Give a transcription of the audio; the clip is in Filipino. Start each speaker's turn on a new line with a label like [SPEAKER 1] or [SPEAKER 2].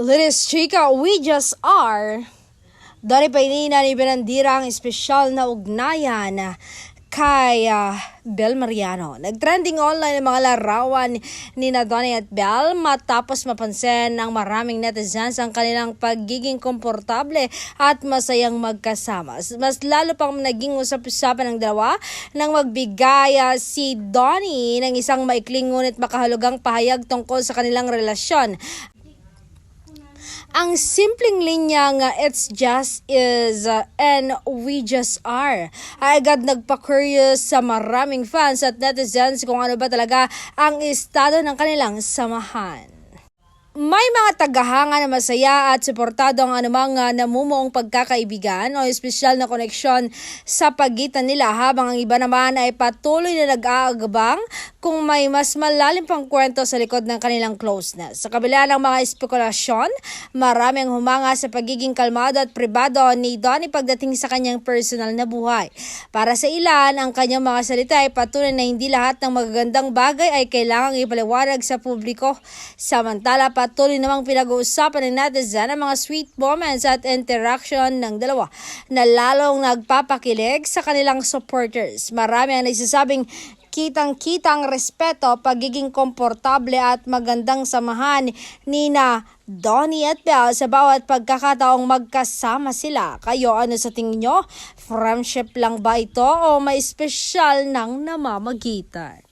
[SPEAKER 1] Liris Chica, we just are. Dani pa inina ni Benandira ang espesyal na ugnayan kay Bel Mariano. Nagtrending online ang mga larawan ni Donnie at Bel matapos mapansin ng maraming netizens ang kanilang pagiging komportable at masayang magkasama. Mas lalo pang naging usap-usapan ng dalawa nang magbigay si Donnie ng isang maikling ngunit makahulugang pahayag tungkol sa kanilang relasyon. Ang simpleng linyang it's just is and we just are ay agad nagpa-curious sa maraming fans at netizens kung ano ba talaga ang estado ng kanilang samahan. May mga tagahanga na masaya at suportado ang anumang namumuong pagkakaibigan o espesyal na koneksyon sa pagitan nila, habang ang iba naman ay patuloy na nag-aagabang kung may mas malalim pang kwento sa likod ng kanilang closeness. Sa kabila ng mga espekulasyon, marami ang humanga sa pagiging kalmado at pribado ni Donnie pagdating sa kanyang personal na buhay. Para sa ilan, ang kanyang mga salita ay patunay na hindi lahat ng magagandang bagay ay kailangang ipaliwanag sa publiko. Samantala, patuloy namang pinag-uusapan ng netizen ang mga sweet moments at interaction ng dalawa na lalong nagpapakilig sa kanilang supporters. Marami ang nagsasabing kitang-kitang respeto, pagiging komportable at magandang samahan ni Donnie at Bel sa bawat pagkakataong magkasama sila. Kayo, ano sa tingin nyo? Friendship lang ba ito o may espesyal ng namamagitan?